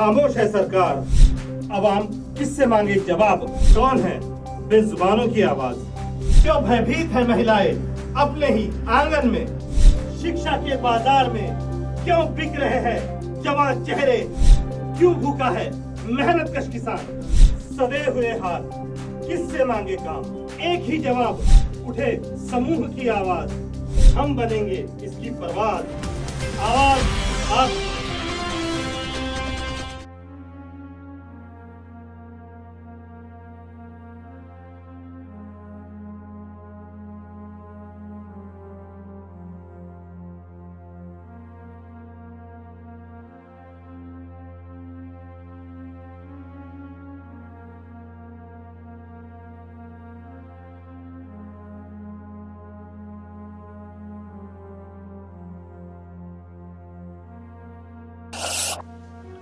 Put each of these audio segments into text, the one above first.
खामोश है सरकार। अवाम किससे मांगे जवाब? कौन है बेजुबानों की आवाज? क्यों भयभीत है महिलाएं अपने ही आंगन में? शिक्षा के बाजार में क्यों बिक रहे हैं जवान चेहरे? क्यों भूखा है मेहनत कश किसान? सदे हुए हाथ किससे मांगे काम? एक ही जवाब, उठे समूह की आवाज। हम बनेंगे इसकी परवाज। आवाज आप।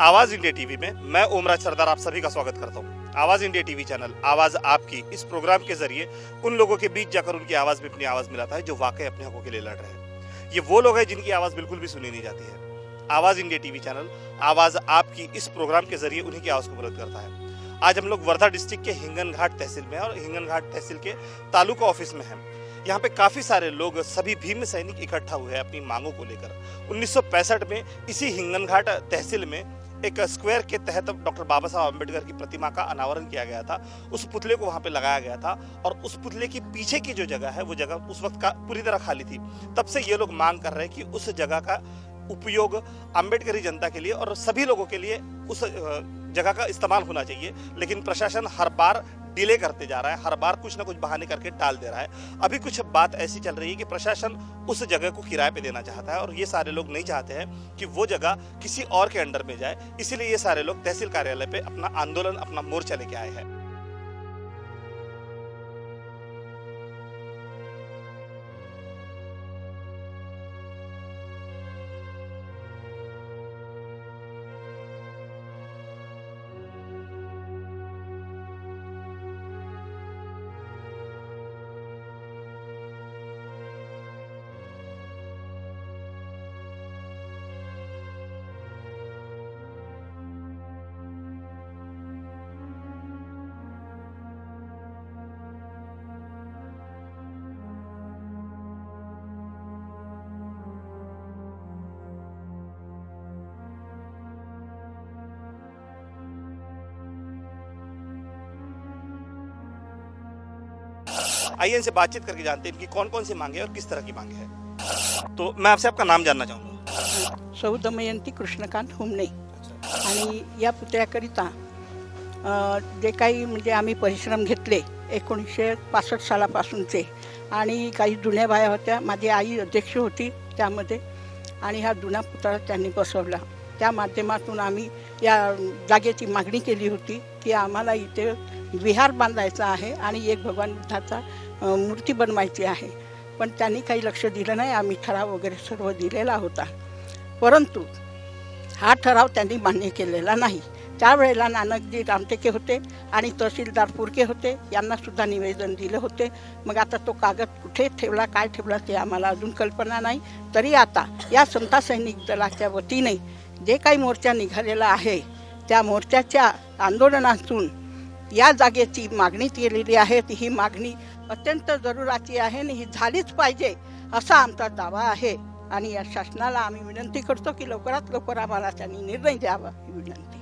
आवाज इंडिया टीवी में मैं ओमराज सरदार आप सभी का स्वागत करता हूं। आवाज इंडिया टीवी चैनल आवाज आपकी इस प्रोग्राम के जरिए उन लोगों के बीच जाकर उनकी आवाज में अपनी आवाज मिलाता है जो वाकई अपने हकों के लिए लड़ रहे हैं। ये वो लोग हैं जिनकी आवाज बिल्कुल भी सुनी नहीं जाती है। आवाज इंडिया टीवी चैनल आवाज आपकी इस प्रोग्राम के जरिए उन्हीं की आवाज को बुलंद करता है। आज हम लोग वर्धा डिस्ट्रिक्ट के हिंगन घाट तहसील में और हिंगन घाट तहसील के तालुका ऑफिस में हैं। यहाँ पे काफी सारे लोग सभी भीम सैनिक इकट्ठा हुए हैं अपनी मांगों को लेकर। 1965 में इसी हिंगन घाट तहसील में एक स्क्वायर के तहत डॉक्टर बाबा साहब अम्बेडकर की प्रतिमा का अनावरण किया गया था। उस पुतले को वहां पे लगाया गया था और उस पुतले के पीछे की जो जगह है वो जगह उस वक्त का पूरी तरह खाली थी। तब से ये लोग मांग कर रहे हैं कि उस जगह का उपयोग अम्बेडकरी जनता के लिए और सभी लोगों के लिए उस जगह का इस्तेमाल होना चाहिए। लेकिन प्रशासन हर बार डिले करते जा रहा है, हर बार कुछ ना कुछ बहाने करके टाल दे रहा है। अभी कुछ बात ऐसी चल रही है कि प्रशासन उस जगह को किराए पे देना चाहता है और ये सारे लोग नहीं चाहते हैं कि वो जगह किसी और के अंडर में जाए। इसीलिए ये सारे लोग तहसील कार्यालय पे अपना आंदोलन, अपना मोर्चा लेके आए हैं। आइए इनसे बातचीत करके जानते हैं इनकी कौन कौन सी मांगे और किस तरह की मांगे है। तो मैं आपसे आपका नाम जानना चाहूँगा। सौ दमयंती कृष्णकांत हुमणे। आणि या पुतळ्याकरिता जे काही म्हणजे आम्ही परिश्रम घेतले 1965 सालापासूनचे आणि काही जुन्या बाया होत्या, माझी आई अध्यक्ष होती त्यामध्ये आणि हा जुना पुतळा त्यांनी बसवला। त्या माध्यमातून आम्ही या जागेची मागणी केली होती की आम्हाला इथे विहार बांधायचा आहे आणि एक भगवान बुद्धाचा मूर्ती बनवायची आहे। पण त्यांनी काही लक्ष दिलं नाही। आम्ही ठराव वगैरे सर्व दिलेला होता, परंतु हा ठराव त्यांनी मान्य केलेला नाही। त्यावेळेला नानकजी रामटेके होते आणि तहसीलदार पुरके होते, यांना सुद्धा निवेदन दिले होते। मग आता तो कागद कुठे ठेवला, काय ठेवला ते आम्हाला अजून कल्पना नाही। तरी आता या समता सैनिक दलाच्या वतीने जे काही मोर्चा निघालेला आहे त्या मोर्चाच्या आंदोलनातून या जागेची मागणी केलेली आहे। ही मागणी अत्यंत जरुराची आहे आणि ही झालीच पाहिजे असा आमचा दावा आहे आणि या शासनाला आम्ही विनंती करतो की लवकरात लवकर आम्हाला त्यांनी निर्णय द्यावा ही विनंती।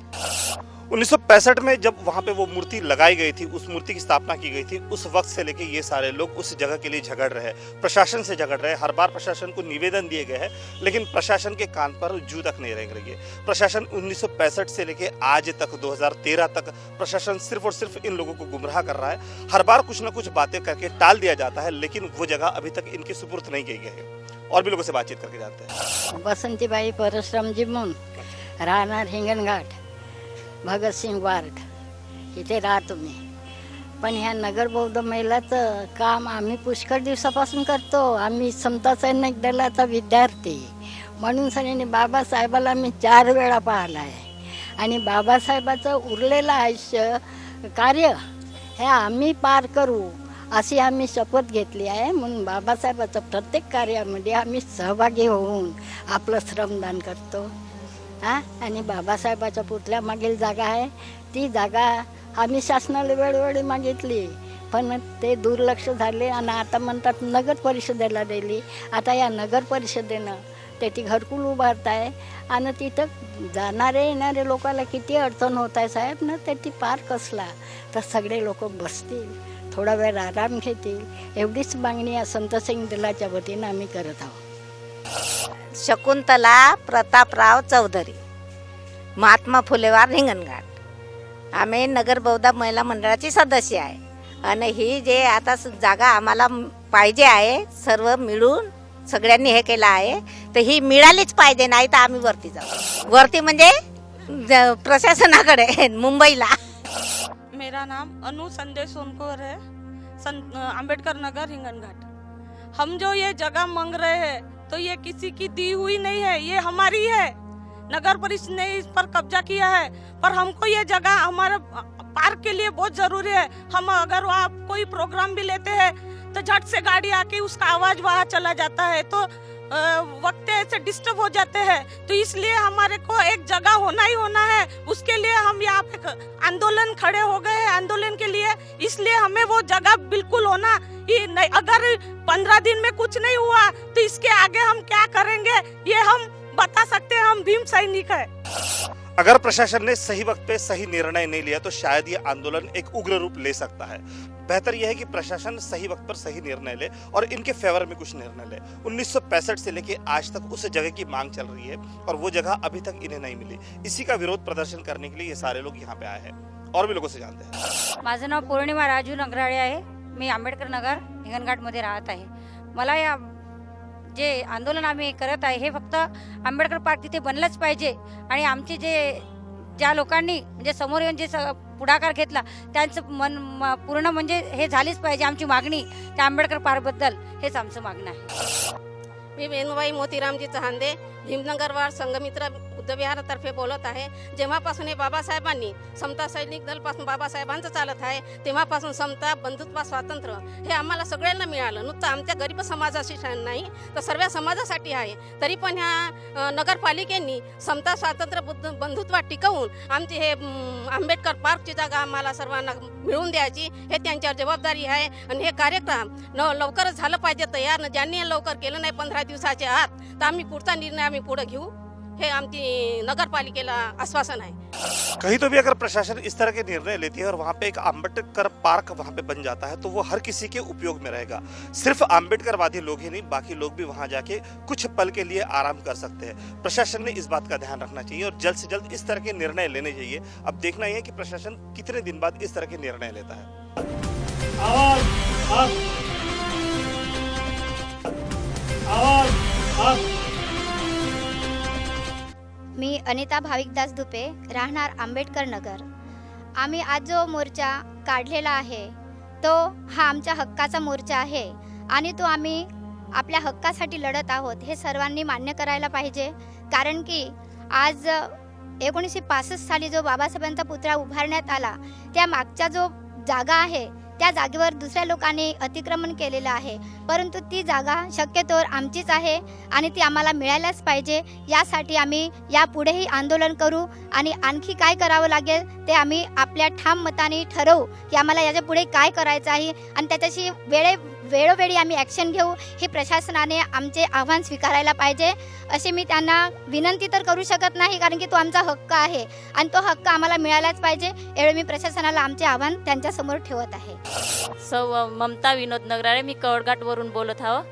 1965 में जब वहाँ पे वो मूर्ति लगाई गई थी, उस मूर्ति की स्थापना की गई थी, उस वक्त से लेके ये सारे लोग उस जगह के लिए झगड़ रहे हैं, प्रशासन से झगड़ रहे हैं। हर बार प्रशासन को निवेदन दिए गए हैं लेकिन प्रशासन के कान पर जू तक नहीं रेंग रही है। प्रशासन 1965 से लेके आज तक 2013 तक प्रशासन सिर्फ और सिर्फ इन लोगों को गुमराह कर रहा है। हर बार कुछ ना कुछ बातें करके टाल दिया जाता है लेकिन वो जगह अभी तक इनकी सुपुर्द नहीं की गई है। और भी लोगों से बातचीत करके जानते हैं। बसंतीबाई परशुरामजी म्हणून राहणार हिंगणघाट, भगत सिंग वार्ड इथे राहतो मी। पण ह्या नगर बौद्ध महिलाचं काम आम्ही पुष्कळ दिवसापासून करतो। आम्ही समता सैनिक दलाचा विद्यार्थी म्हणून सगळ्यांनी बाबासाहेबाला मी 4 वेळा पाहिला आहे आणि बाबासाहेबाचं उरलेलं आयुष्य कार्य हे आम्ही पार करू अशी आम्ही शपथ घेतली आहे। म्हणून बाबासाहेबाचं प्रत्येक कार्यामध्ये आम्ही सहभागी होऊन आपलं श्रमदान करतो। हां आणि बाबासाहेबाच्या पुतळ्यामागील जागा आहे, ती जागा आम्ही शासनाला वेळोवेळी मागितली, पण ते दुर्लक्ष झाले आणि आता म्हणतात नगर परिषदेला दिली. आता या नगर परिषदेनं त्याची घरकुल उभारत आहे आणि तिथं जाणारे येणारे लोकांना किती अडचण होत आहे साहेब ना. त्याची पार कसला तर सगळे लोक बसतील, थोडा वेळ आराम घेतील, एवढीच मागणी या संतसिंग दलाच्या वतीनं आम्ही करत आहोत. शकुंतला प्रतापराव चौधरी, महात्मा फुलेवार हिंगणघाट. आम्ही नगर बौद्ध महिला मंडळाची सदस्य आहे आणि ही जे आता जागा आम्हाला पाहिजे आहे, सर्व मिळून सगळ्यांनी हे केलं आहे, तर ही मिळालीच पाहिजे, नाही तर आम्ही वरती जाऊ. वरती म्हणजे प्रशासनाकडे मुंबईला. मेरा नाम अनु संदेश सोनकोर है, अंबेडकर नगर हिंगनघाट. हम जो ये जगह मांग रहे हैं तो ये किसी की दी हुई नहीं है, ये हमारी है. नगर परिषद ने इस पर कब्जा किया है, पर हमको ये जगह हमारे पार्क के लिए बहुत जरूरी है. हम अगर वहाँ कोई प्रोग्राम भी लेते हैं तो झट से गाड़ी आके उसका आवाज वहाँ चला जाता है, तो वक्त ऐसे डिस्टर्ब हो जाते हैं. तो इसलिए हमारे को एक जगह होना ही होना है. उसके लिए हम यहाँ पे आंदोलन खड़े हो गए हैं आंदोलन के लिए. इसलिए हमें वो जगह बिल्कुल होना ही नहीं. अगर 15 दिन में कुछ नहीं हुआ तो इसके आगे हम क्या करेंगे ये हम बता सकते हैं. हम भीम सैनिक है. अगर प्रशासन ने सही वक्त पे सही निर्णय नहीं लिया तो शायद ये आंदोलन एक उग्र रूप ले सकता है. बेहतर यह है कि प्रशासन सही वक्त पर सही निर्णय ले और इनके फेवर में कुछ निर्णय ले. 1965 से लेके आज तक उस जगह की मांग चल रही है और वो जगह अभी तक इन्हें नहीं मिली. इसी का विरोध प्रदर्शन करने के लिए ये सारे लोग यहाँ पे आए हैं. और भी लोगों से जानते हैं. माझं नाव पौर्णिमा राजू नगराळे आहे. मी आंबेडकर नगर हिंगणघाटमध्ये राहत आहे. मला या जे आंदोलन आम्ही करत आहे हे फक्त आंबेडकर पार्क तिथे बनलंच पाहिजे आणि आमचे ज्या लोकांनी म्हणजे समोर येऊन जे पुढाकार घेतला त्यांचं पूर्ण म्हणजे हे झालीच पाहिजे आमची मागणी त्या आंबेडकर पार्कबद्दल. हेच आमचं मागणं आहे. मी बेनुबाई मोतीरामजी चहांदे, भीमनगर वार्ड संघमित्र बुद्धविहारातर्फे बोलत आहे. जेव्हापासून हे बाबासाहेबांनी समता सैनिक दलपासून बाबासाहेबांचं चालत आहे तेव्हापासून समता, बंधुत्व, स्वातंत्र्य हे आम्हाला सगळ्यांना मिळालं. नुसतं आमच्या गरीब समाजाशी नाही तर सर्व समाजासाठी आहे. तरी पण ह्या नगरपालिकेने समता, स्वातंत्र्य, बंधुत्व टिकवून आमची हे आंबेडकर पार्कची जागा आम्हाला सर्वांना मिळवून द्यायची हे त्यांच्यावर जबाबदारी आहे. आणि हे कार्यक्रम लवकरच झालं पाहिजे तयार. ज्यांनी लवकर केलं नाही 15 दिवसाच्या आत तर आम्ही पुढचा निर्णय आम्ही पुढे घेऊ हे आमची नगरपालिकेला आश्वासन है. कहीं तो भी अगर प्रशासन इस तरह के निर्णय लेती है और वहाँ पे एक अम्बेडकर पार्क वहाँ पे बन जाता है तो वो हर किसी के उपयोग में रहेगा. सिर्फ अम्बेडकरवादी लोग ही नहीं, बाकी लोग भी वहाँ जाके कुछ पल के लिए आराम कर सकते हैं. प्रशासन ने इस बात का ध्यान रखना चाहिए और जल्द से जल्द इस तरह के निर्णय लेने चाहिए. अब देखना ही है कि प्रशासन कितने दिन बाद इस तरह के निर्णय लेता है. आवाज आप मी अनिता भाविकदास धुपे, राहणार आंबेडकर नगर. आम्ही आज जो मोर्चा काढलेला आहे तो हा आमच्या हक्काचा मोर्चा आहे आणि तो आम्ही आपल्या हक्कासाठी लढत आहोत हे सर्वांनी मान्य करायला पाहिजे. कारण की आज 1965 साली जो बाबासाहेबांचा पुतळा उभारण्यात आला त्या मागचा जो जागा आहे त्या जागेवर दुसऱ्या लोकांनी अतिक्रमण केलेलं आहे, परंतु ती जागा शक्यतोवर आमचीच आहे आणि ती आम्हाला मिळायलाच पाहिजे. यासाठी आम्ही यापुढेही आंदोलन करू आणि आणखी काय करावं लागेल ते आम्ही आपल्या ठाम मताने ठरवू की आम्हाला याच्या पुढे काय करायचं आहे आणि त्याच्याशी वेळोवेळी आम्ही ॲक्शन घेऊ. हे प्रशासनाने आमचे आव्हान स्वीकारायला पाहिजे असे मी त्यांना विनंती तर करू शकत नाही, कारण की तो आमचा हक्क आहे आणि तो हक्क आम्हाला मिळालाच पाहिजे. एवढे मी प्रशासनाला आमचे आव्हान त्यांच्यासमोर ठेवत आहे. सौ ममता विनोद नगराळे, मी कवडघाटवरून बोलत आहो.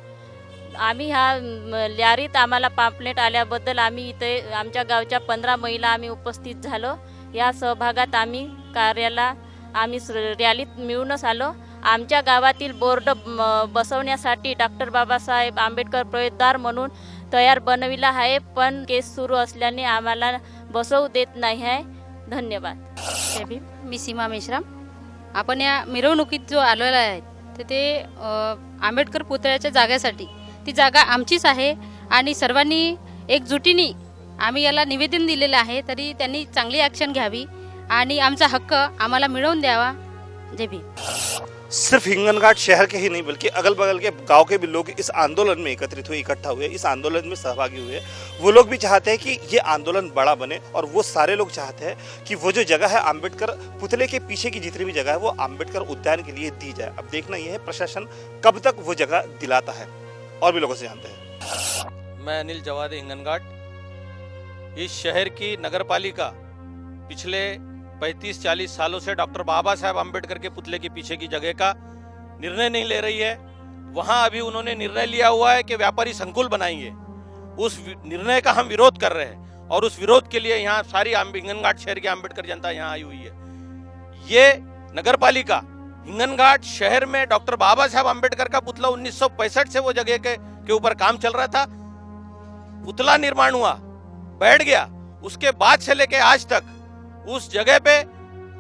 आम्ही ह्या लॅरीत आम्हाला पॅम्पलेट आल्याबद्दल आम्ही इथे आमच्या गावच्या 15 महिला आम्ही उपस्थित झालो. या सहभागात आम्ही कार्याला आम्ही रॅलीत मिळूनच आलो. आमच्या गावातील बोर्ड बसवण्यासाठी डॉक्टर बाबासाहेब आंबेडकर प्रवेशद्वार म्हणून तयार बनविला आहे, पण केस सुरू असल्याने आम्हाला बसवू देत नाही आहे. धन्यवाद. जय भीम. मी सीमा मेश्राम. आपण या मिरवणुकीत जो आलेला आहे तर ते आंबेडकर पुतळ्याच्या जागेसाठी ती जागा आमचीच आहे आणि सर्वांनी एकजुटीने आम्ही याला निवेदन दिलेलं आहे, तरी त्यांनी चांगली ॲक्शन घ्यावी आणि आमचा हक्क आम्हाला मिळवून द्यावा. जय भीम. सिर्फ हिंगनघाट शहर के ही नहीं बल्कि अगल बगल के गांव के भी लोग इस आंदोलन में एकत्रित हुए, इकट्ठा हुए, इस आंदोलन में सहभागी हुए। वो लोग भी चाहते हैं कि ये आंदोलन बड़ा बने और वो सारे लोग चाहते हैं कि वो जो जगह है अंबेडकर पुतले के पीछे की जितनी भी जगह है वो अंबेडकर उद्यान के लिए दी जाए। अब देखना यह है प्रशासन कब तक वो जगह दिलाता है। और भी लोगों से जानते हैं। मैं अनिल जवादे हिंगनघाट। इस शहर की नगर पालिका पिछले 35-40 सालों से डॉक्टर बाबा साहेब अम्बेडकर के पुतले के पीछे की जगह का निर्णय नहीं ले रही है। वहां अभी उन्होंने निर्णय लिया हुआ है कि व्यापारी संकुल बनाएंगे। उस निर्णय का हम विरोध कर रहे हैं और उस विरोध के लिए यहाँ सारी हिंगनघाट शहर की अम्बेडकर जनता यहाँ आई हुई है। ये नगर पालिका हिंगनघाट शहर में डॉक्टर बाबा साहेब अम्बेडकर का पुतला 1965 से वो जगह के ऊपर काम चल रहा था। पुतला निर्माण हुआ, बैठ गया, उसके बाद से लेके आज तक उस जगह पे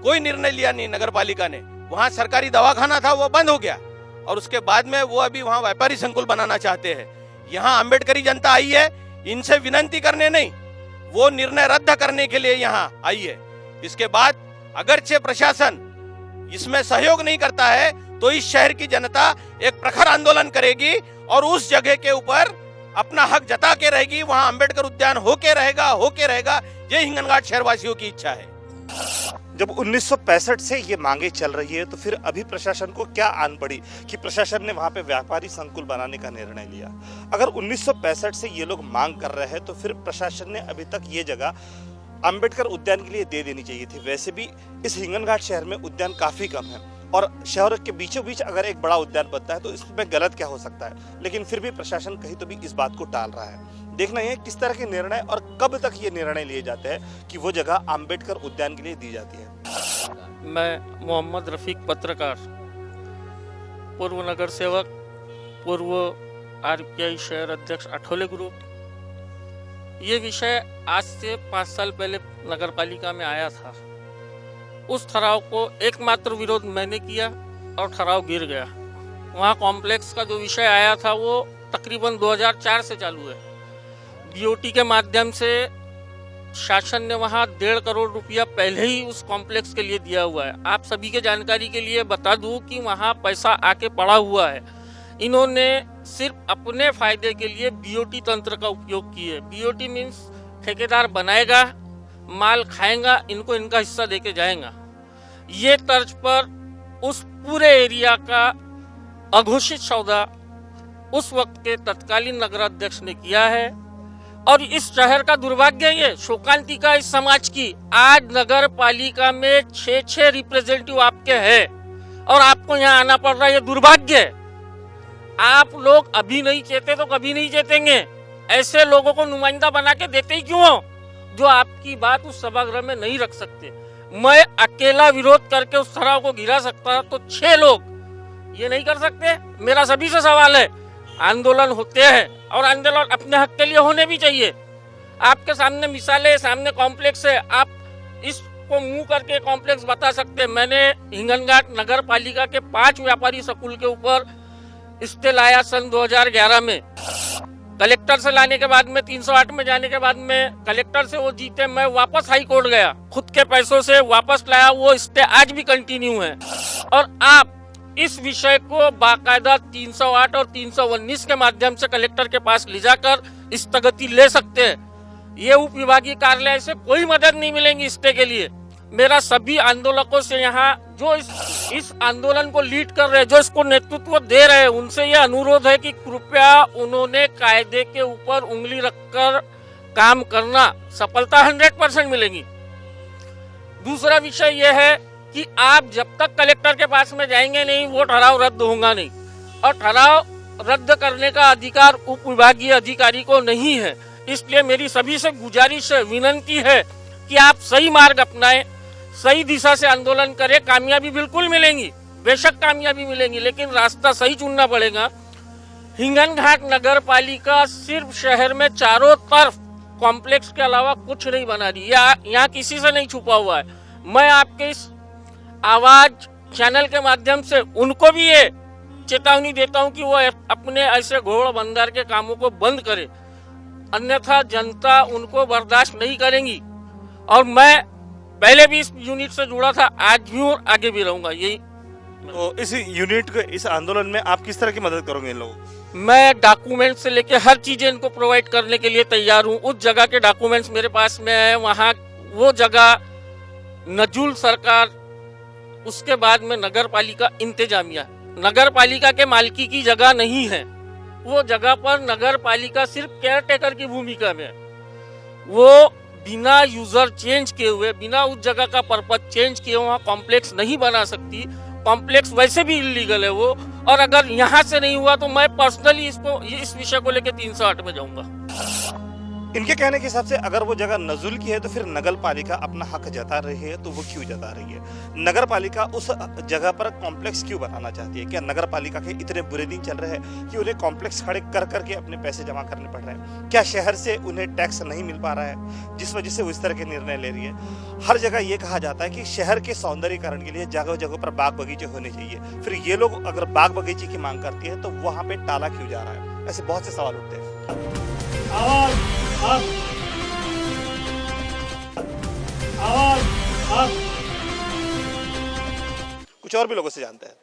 कोई निर्णय लिया नहीं नगर पालिका ने। वहां सरकारी दवाखाना था, वो बंद हो गया और उसके बाद में वो अभी वहां व्यापारी संकुल बनाना चाहते हैं। यहाँ अम्बेडकरी जनता आई है इनसे विनती करने नहीं, वो निर्णय रद्द करने के लिए यहाँ आई है। इसके बाद अगरचे प्रशासन इसमें सहयोग नहीं करता है तो इस शहर की जनता एक प्रखर आंदोलन करेगी और उस जगह के ऊपर अपना हक जता के रहेगी। वहां अंबेडकर उद्यान होके रहेगा। ये हिंगनघाट शहरवासियों की इच्छा है। जब 1965 से ये मांगे चल रही है तो फिर अभी प्रशासन को क्या आन पड़ी कि प्रशासन ने वहां पे व्यापारी संकुल बनाने का निर्णय लिया। अगर 1965 से ये लोग मांग कर रहे हैं तो फिर प्रशासन ने अभी तक ये जगह अंबेडकर उद्यान के लिए दे देनी चाहिए थी। वैसे भी इस हिंगनघाट शहर में उद्यान काफी कम है और शहर के बीचों बीच अगर एक बड़ा उद्यान बनता है तो इसमें गलत क्या हो सकता है। लेकिन फिर भी प्रशासन कहीं तो भी इस बात को टाल रहा है। देखना है किस तरह के निर्णय और कब तक ये निर्णय लिए जाते हैं कि वो जगह अंबेडकर उद्यान के लिए दी जाती है। मैं मोहम्मद रफीक, पत्रकार, पूर्व नगर सेवक, पूर्व RPI शहर अध्यक्ष अठोले ग्रुप। ये विषय आज से 5 साल पहले नगर पालिका में आया था। उस ठराव को एकमात्र विरोध मैंने किया और ठराव गिर गया। वहाँ कॉम्प्लेक्स का जो विषय आया था वो तकरीबन 2004 से चालू है। BOT के माध्यम से शासन ने वहाँ 1.5 करोड़ रुपया पहले ही उस कॉम्प्लेक्स के लिए दिया हुआ है। आप सभी के जानकारी के लिए बता दूं कि वहाँ पैसा आके पड़ा हुआ है। इन्होंने सिर्फ अपने फायदे के लिए BOT तंत्र का उपयोग किए। BOT मीन्स ठेकेदार बनाएगा, माल खाएगा, इनको इनका हिस्सा देके जाएगा। ये तर्ज पर उस पूरे एरिया का अघोषित सौदा उस वक्त के तत्कालीन नगराध्यक्ष ने किया है। और इस शहर का दुर्भाग्य ये शोकांतिका इस समाज की, आज नगर पालिका में 6 रिप्रेजेंटेटिव आपके हैं और आपको यहाँ आना पड़ रहा है। ये दुर्भाग्य है। आप लोग अभी नहीं चाहते तो कभी नहीं जीतेंगे। ऐसे लोगों को नुमाइंदा बना के देते ही क्यों हो जो आपकी बात उस सभागृह में नहीं रख सकते। मैं अकेला विरोध करके उस ठराव को गिरा सकता तो 6 लोग ये नहीं कर सकते। मेरा सभी से सवाल है, आंदोलन होते हैं और आंदोलन अपने हक के लिए होने भी चाहिए। आपके सामने मिसालें, सामने कॉम्प्लेक्स है, आप इसको मुंह करके कॉम्प्लेक्स बता सकते हैं। मैंने हिंगनघाट नगर पालिका के 5 व्यापारी स्कूल के ऊपर स्टे लाया सन 2011 में। कलेक्टर से लाने के बाद में 308 में जाने के बाद में कलेक्टर से वो जीते, मैं वापस हाई कोर्ट गया, खुद के पैसों से वापस लाया। वो स्टे आज भी कंटिन्यू है। और आप इस विषय को बाकायदा 308 और 319 के माध्यम से कलेक्टर के पास ले जाकर स्थगिति ले सकते हैं। ये उप विभागीय कार्यालय से कोई मदद नहीं मिलेगी स्टे के लिए। मेरा सभी आंदोलकों से यहाँ जो इस आंदोलन को लीड कर रहे हैं, जो इसको नेतृत्व दे रहे हैं, उनसे यह अनुरोध है कि कृपया उन्होंने कायदे के ऊपर उंगली रखकर काम करना, सफलता 100% मिलेगी। दूसरा विषय यह है कि आप जब तक कलेक्टर के पास में जाएंगे नहीं वो ठराव रद्द होगा नहीं। और ठराव रद्द करने का अधिकार उप विभागीय अधिकारी को नहीं है। इसलिए मेरी सभी से गुजारिश है, विनती है कि आप सही मार्ग अपनाएं, सही दिशा से आंदोलन करें। कामयाबी बिल्कुल मिलेंगी, बेशक कामयाबी मिलेंगी, लेकिन रास्ता सही चुनना पड़ेगा। हिंगनघाट नगर पालिका सिर्फ शहर में चारों तरफ कॉम्प्लेक्स के अलावा कुछ नहीं बना रही। यहाँ किसी से नहीं छुपा हुआ है। मैं आपके इस आवाज चैनल के माध्यम से उनको भी ये चेतावनी देता हूं कि वो अपने ऐसे घोड़ बंदर के कामों को बंद करे, अन्यथा जनता उनको बर्दाश्त नहीं करेंगी। और मैं पहले भी इस यूनिट से जुड़ा था, आज भी और आगे भी रहूंगा। यही में। तो इस यूनिट को, इस आंदोलन में आप किस तरह की मदद करोगे इन लोगों को? मैं डॉक्यूमेंट से लेके हर चीजें इनको प्रोवाइड करने के लिए तैयार हूँ। उस जगह के डॉक्यूमेंट्स मेरे पास में है। वहाँ वो जगह नजुल सरकार, उसके बाद में नगर पालिका इंतजामिया, नगर पालिका के मालिकी की जगह नहीं है। वो जगह पर नगर पालिका सिर्फ केयर टेकर की भूमिका में है। वो बिना यूजर चेंज किए हुए, बिना उस जगह का पर्पज चेंज किए वहाँ कॉम्प्लेक्स नहीं बना सकती। कॉम्प्लेक्स वैसे भी इलीगल है वो, और अगर यहाँ से नहीं हुआ तो मैं पर्सनली इस विषय को लेकर 308 में जाऊंगा। इनके कहने के हिसाब से अगर वो जगह नजुल की है तो फिर नगर पालिका अपना हक जता रही है, तो वो क्यों जता रही है? नगर पालिका उस जगह पर कॉम्प्लेक्स क्यों बनाना चाहती है? क्या नगर पालिका के इतने बुरे दिन चल रहे हैं कि उन्हें कॉम्प्लेक्स खड़े कर करके अपने पैसे जमा करने पड़ रहे हैं? क्या शहर से उन्हें टैक्स नहीं मिल पा रहा है जिस वजह से वो इस तरह के निर्णय ले रही है? हर जगह ये कहा जाता है कि शहर के सौंदर्यीकरण के लिए जगह जगह पर बाग बगीचे होने चाहिए, फिर ये लोग अगर बाग बगीचे की मांग करती है तो वहाँ पे टाला क्यों जा रहा है? ऐसे बहुत से सवाल उठते हैं। आवाज कुछ और भी लोगों से जानते हैं।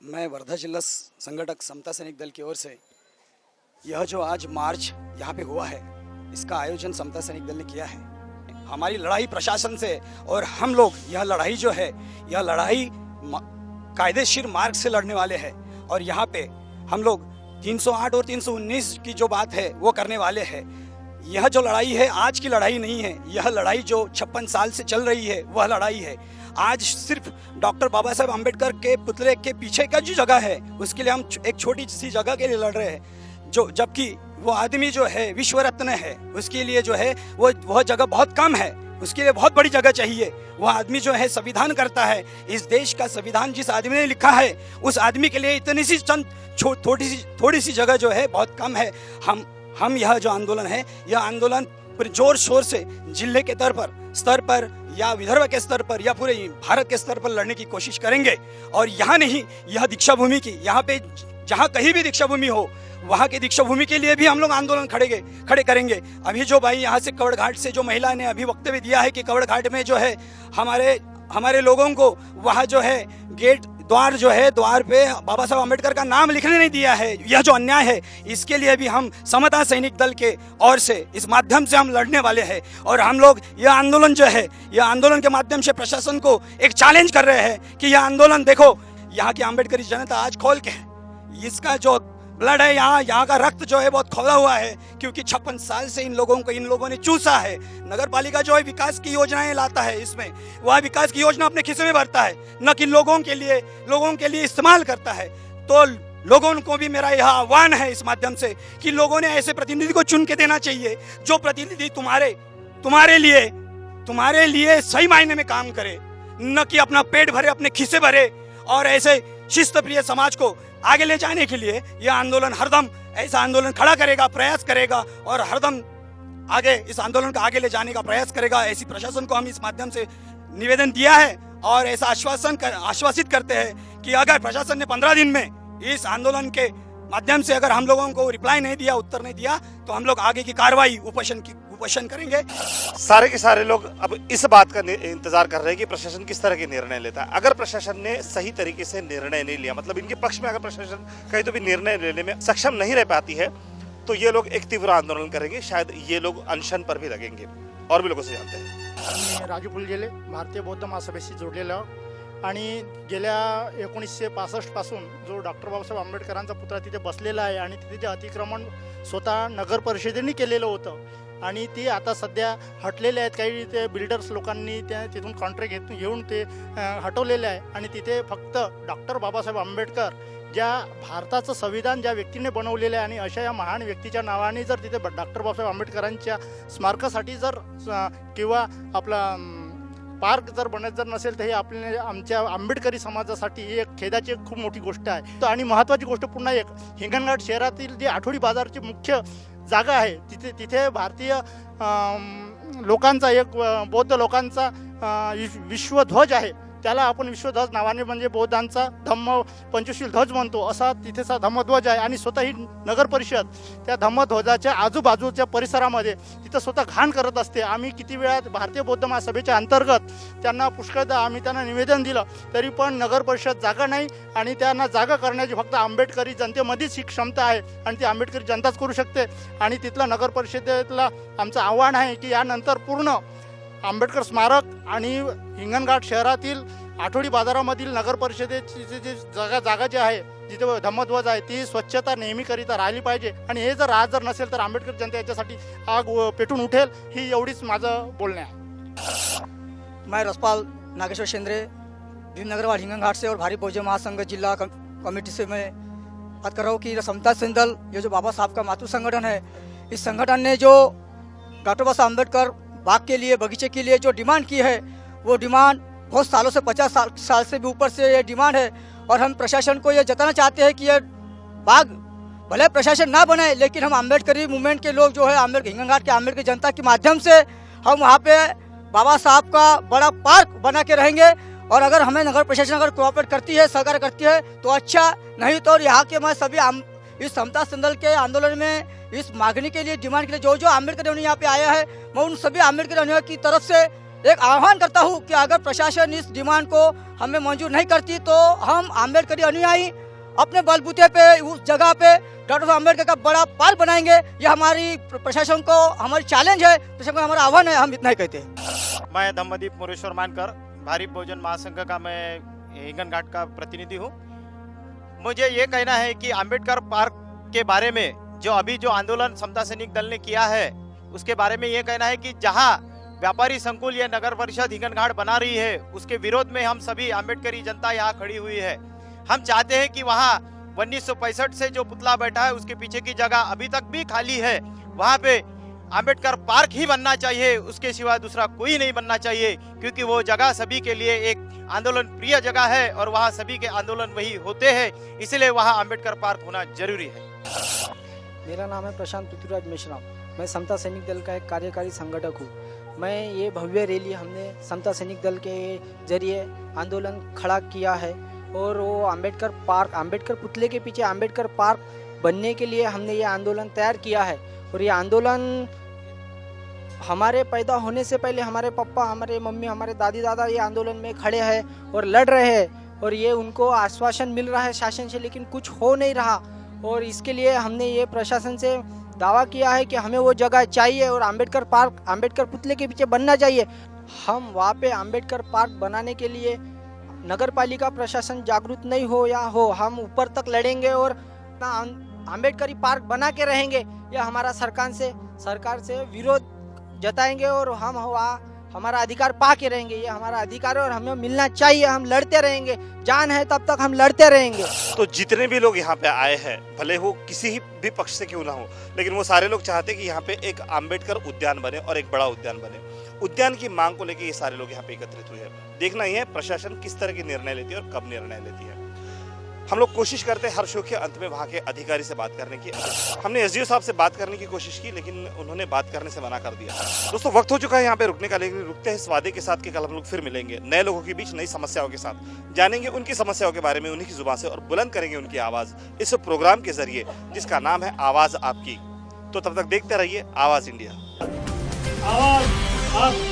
मैं वर्धा जिला संगठक समता सैनिक दल की ओर से यह जो आज मार्च यहाँ पे हुआ है, इसका आयोजन समता सैनिक दल ने किया है। हमारी लड़ाई प्रशासन से, और हम लोग यह लड़ाई जो है, यह लड़ाई कायदेशीर मार्ग से लड़ने वाले हैं। और यहाँ पे हम लोग 308 और 319 की जो बात है वो करने वाले हैं। यह जो लड़ाई है आज की लड़ाई नहीं है, यह लड़ाई जो 56 साल से चल रही है वह लड़ाई है। आज सिर्फ डॉक्टर बाबा साहेब अम्बेडकर के पुतले के पीछे का जो जगह है उसके लिए हम एक छोटी सी जगह के लिए लड़ रहे हैं, जो जबकि वो आदमी जो है विश्व रत्न है, उसके लिए जो है वह जगह बहुत कम है, उसके लिए बहुत बड़ी जगह चाहिए। वह आदमी जो है संविधान करता है, इस देश का संविधान जिस आदमी ने लिखा है उस आदमी के लिए इतनी सी थोड़ी सी जगह जो है बहुत कम है। हम यह जो आंदोलन है, यह आंदोलन पूरे जोर शोर से जिले के स्तर पर या विदर्भ के स्तर पर या पूरे भारत के स्तर पर लड़ने की कोशिश करेंगे। और यहाँ नहीं, यह दीक्षा भूमि की, यहाँ पे जहाँ कहीं भी दीक्षा भूमि हो वहाँ की दीक्षा भूमि के लिए भी हम लोग आंदोलन खड़े करेंगे। अभी जो भाई यहाँ से कवड़ घाट से जो महिला ने अभी वक्तव्य दिया है कि कवड़ घाट में जो है हमारे लोगों को वहाँ जो है द्वार पे बाबा साहब अम्बेडकर का नाम लिखने नहीं दिया है, यह जो अन्याय है, इसके लिए भी हम समता सैनिक दल के ओर से इस माध्यम से हम लड़ने वाले हैं। और हम लोग यह आंदोलन जो है, यह आंदोलन के माध्यम से प्रशासन को एक चैलेंज कर रहे हैं कि यह आंदोलन देखो, यहाँ की अम्बेडकरी जनता आज खोल के है, इसका जो ब्लड है, यहाँ का रक्त जो है बहुत खोला हुआ है, क्योंकि 56 साल से इन लोगों ने चूसा है। नगर पालिका जो है विकास की योजनाएं लाता है, इसमें वह विकास की योजना अपने खिस्से में भरता है, न कि लोगों के लिए इस्तेमाल करता है। तो लोगों को भी मेरा यह आह्वान है इस माध्यम से कि लोगों ने ऐसे प्रतिनिधि को चुन के देना चाहिए जो प्रतिनिधि तुम्हारे लिए सही मायने में काम करे, न कि अपना पेट भरे, अपने खिस्से भरे। और ऐसे शिस्त प्रिय समाज को आगे ले जाने के लिए यह आंदोलन हरदम ऐसा आंदोलन खड़ा करेगा, प्रयास करेगा, और हरदम आगे इस आंदोलन को आगे ले जाने का प्रयास करेगा। ऐसी प्रशासन को हम इस माध्यम से निवेदन दिया है और ऐसा आश्वासित करते हैं कि अगर प्रशासन ने 15 दिन में इस आंदोलन के माध्यम से अगर हम लोगों को रिप्लाई नहीं दिया, उत्तर नहीं दिया, तो हम लोग आगे की कार्रवाई उपोषण करेंगे। सारे के सारे लोग अब इस बात का इंतजार कर रहे हैं कि प्रशासन किस तरह के निर्णय लेता है। अगर प्रशासन ने सही तरीके से निर्णय नहीं लिया, मतलब इनके पक्ष में अगर प्रशासन कहीं तो भी निर्णय लेने में सक्षम नहीं रह पाती है, तो ये लोग एक तीव्र आंदोलन करेंगे, शायद ये लोग अनशन पर भी लगेंगे। और भी लोगों से जानते हैं। मी राजू फुलझेले, भारतीय बौद्ध महासभेशी जोडलेलो आहोत आणि गेल्या 1965 पासून जो डॉक्टर बाबासाहेब आंबेडकरांचा पुतळा तिथे बसलेला आहे आणि तिथे जे अतिक्रमण स्वतः नगर परिषदेने केलेलं होतं आणि ते आता सध्या हटलेले आहेत। काही ते बिल्डर्स लोकांनी तिथून कॉन्ट्रॅक्ट घेऊन ते हटवलेले आहे आणि तिथे फक्त डॉक्टर बाबासाहेब आंबेडकर ज्या भारताचं संविधान ज्या व्यक्तीने बनवलेलं आहे आणि अशा या महान व्यक्तीच्या नावाने जर तिथे डॉक्टर बाबासाहेब आंबेडकरांच्या स्मारकासाठी जर किंवा आपला पार्क जर बनत जर नसेल तर हे आमच्या आंबेडकरी समाजासाठी ही एक खेदाची खूप मोठी गोष्ट आहे। आणि महत्त्वाची गोष्ट पुन्हा एक, हिंगणघाट शहरातील जे आठवडी बाजारची मुख्य जागा आहे तिथे भारतीय लोकांचा एक बौद्ध लोकांचा विश्वध्वज आहे, त्याला आपण विश्वध्वज नावाने म्हणजे बौद्धांचा धम्म पंचशील ध्वज म्हणतो, असा तिथेचा धम्मध्वज आहे. आणि स्वतः ही नगर परिषद त्या धम्मध्वजाच्या आजूबाजूच्या परिसरामध्ये तिथं स्वतः घाण करत असते. आम्ही किती वेळा भारतीय बौद्ध महासभेच्या अंतर्गत त्यांना पुष्कळदा आम्ही त्यांना निवेदन दिलं, तरी पण नगर परिषद जागा नाही. आणि त्यांना जागा करण्याची फक्त आंबेडकरी जनतेमध्येच ही क्षमता आहे आणि ती आंबेडकरी जनताच करू शकते. आणि तिथला नगर परिषदेतला आमचं आव्हान आहे की यानंतर पूर्ण आंबेडकर स्मारक आणि हिंगणघाट शहरातील आठवडी बाजारामधील नगर परिषदेची जी जागा जी आहे जिथे धम्मध्वज आहे ती स्वच्छता नेहमीकरिता राहिली पाहिजे. आणि हे जर आज जर नसेल तर आंबेडकर जनता याच्यासाठी आग पेटून उठेल, ही एवढीच माझं बोलणं आहे. मैं रसपाल नागेश्वर शेंद्रे भीमनगरवाड़ हिंगणघाट से और भारी बहुजन महासंघ जिला कमेटी से मैं बात कर रहा हूँ कि समता सेन दल ये जो बाबा साहब का मातृ संगठन है, इस संगठन ने जो डॉक्टर बाबा साहब अम्बेडकर बाग के लिए बगीचे के लिए जो डिमांड की है वो डिमांड बहुत सालों से 50 साल से भी ऊपर से ये डिमांड है. और हम प्रशासन को ये जताना चाहते हैं कि ये बाग भले प्रशासन ना बनाए लेकिन हम अम्बेडकरी मूवमेंट के लोग जो है हिंगणघाट के अम्बेडकर जनता के माध्यम से हम वहाँ पे बाबा साहब का बड़ा पार्क बना के रहेंगे. और अगर हमें नगर प्रशासन अगर कोऑपरेट करती है, सहकार करती है तो अच्छा, नहीं तो यहाँ के मैं सभी इस समता सेन दल के आंदोलन में इस मांगने के लिए डिमांड के लिए जो जो आम्बेडकर अनुयायी यहाँ पे आया है, मैं उन सभी आम्बेडकर अनुयायी की तरफ से एक आह्वान करता हूँ कि अगर प्रशासन इस डिमांड को हमें मंजूर नहीं करती तो हम आम्बेडकरी अनुयायी अपने बलबूते पे उस जगह पे डॉक्टर साहब अम्बेडकर का बड़ा पार्क बनाएंगे. ये हमारी प्रशासन को हमारी चैलेंज है, प्रशासन को हमारा आह्वान है, हम इतना ही कहते हैं. मैं धम्मदीप मोरेश्वर मानकर भारी बहुजन महासंघ का मैं हिंगणघाट का प्रतिनिधि हूँ. मुझे ये कहना है कि अम्बेडकर पार्क के बारे में जो अभी जो आंदोलन समता सैनिक दल ने किया है उसके बारे में ये कहना है कि जहाँ व्यापारी संकुल ये नगर परिषद हिंगणघाट बना रही है उसके विरोध में हम सभी आम्बेडकरी जनता यहाँ खड़ी हुई है. हम चाहते हैं कि वहाँ 1965 से जो पुतला बैठा है उसके पीछे की जगह अभी तक भी खाली है, वहाँ पे आम्बेडकर पार्क ही बनना चाहिए, उसके सिवा दूसरा कोई नहीं बनना चाहिए. क्योंकि वो जगह सभी के लिए एक आंदोलन प्रिय जगह है और वहाँ सभी के आंदोलन वही होते हैं, इसलिए वहाँ आम्बेडकर पार्क होना जरूरी है. मेरा नाम है प्रशांत पृथ्वीराज मेश्राम. मैं समता सैनिक दल का एक कार्यकारी संगठक हूँ. मैं ये भव्य रैली हमने समता सैनिक दल के जरिए आंदोलन खड़ा किया है और वो आम्बेडकर पुतले के पीछे आम्बेडकर पार्क बनने के लिए हमने ये आंदोलन तैयार किया है. और ये आंदोलन हमारे पैदा होने से पहले हमारे पापा, हमारे मम्मी, हमारे दादी दादा ये आंदोलन में खड़े हैं और लड़ रहे हैं और ये उनको आश्वासन मिल रहा है शासन से, लेकिन कुछ हो नहीं रहा. और इसके लिए हमने ये प्रशासन से दावा किया है कि हमें वो जगह चाहिए और आम्बेडकर पार्क आम्बेडकर पुतले के पीछे बनना चाहिए. हम वहाँ पे आम्बेडकर पार्क बनाने के लिए नगर पालिका प्रशासन जागरूक नहीं हो या हो, हम ऊपर तक लड़ेंगे और आम्बेडकरी पार्क बना के रहेंगे. ये हमारा सरकार से विरोध जताएंगे और हम हमारा अधिकार पा के रहेंगे. ये हमारा अधिकार है और हमें मिलना चाहिए. हम लड़ते रहेंगे, जान है तब तक हम लड़ते रहेंगे. तो जितने भी लोग यहाँ पे आए हैं, भले वो किसी भी पक्ष से क्यों ना हो, लेकिन वो सारे लोग चाहते हैं कि यहाँ पे एक आम्बेडकर उद्यान बने और एक बड़ा उद्यान बने. उद्यान की मांग को लेकर ये सारे लोग यहाँ पे एकत्रित हुए हैं. देखना ही है प्रशासन किस तरह की निर्णय लेती है और कब निर्णय लेती है. हम लोग कोशिश करते हैं हर शो के अंत में वहाँ के अधिकारी से बात करने की. हमने एसडीओ साहब से बात करने की कोशिश की लेकिन उन्होंने बात करने से मना कर दिया. दोस्तों वक्त हो चुका है यहाँ पे रुकने का, लेकिन रुकते हैं इस वादे के साथ कि कल हम लोग फिर मिलेंगे नए लोगों के बीच नई समस्याओं के साथ, जानेंगे उनकी समस्याओं के बारे में उन्हीं की जुबान से और बुलंद करेंगे उनकी आवाज़ इस प्रोग्राम के जरिए जिसका नाम है आवाज़ आपकी. तो तब तक देखते रहिए आवाज़ इंडिया. आवाज़ आप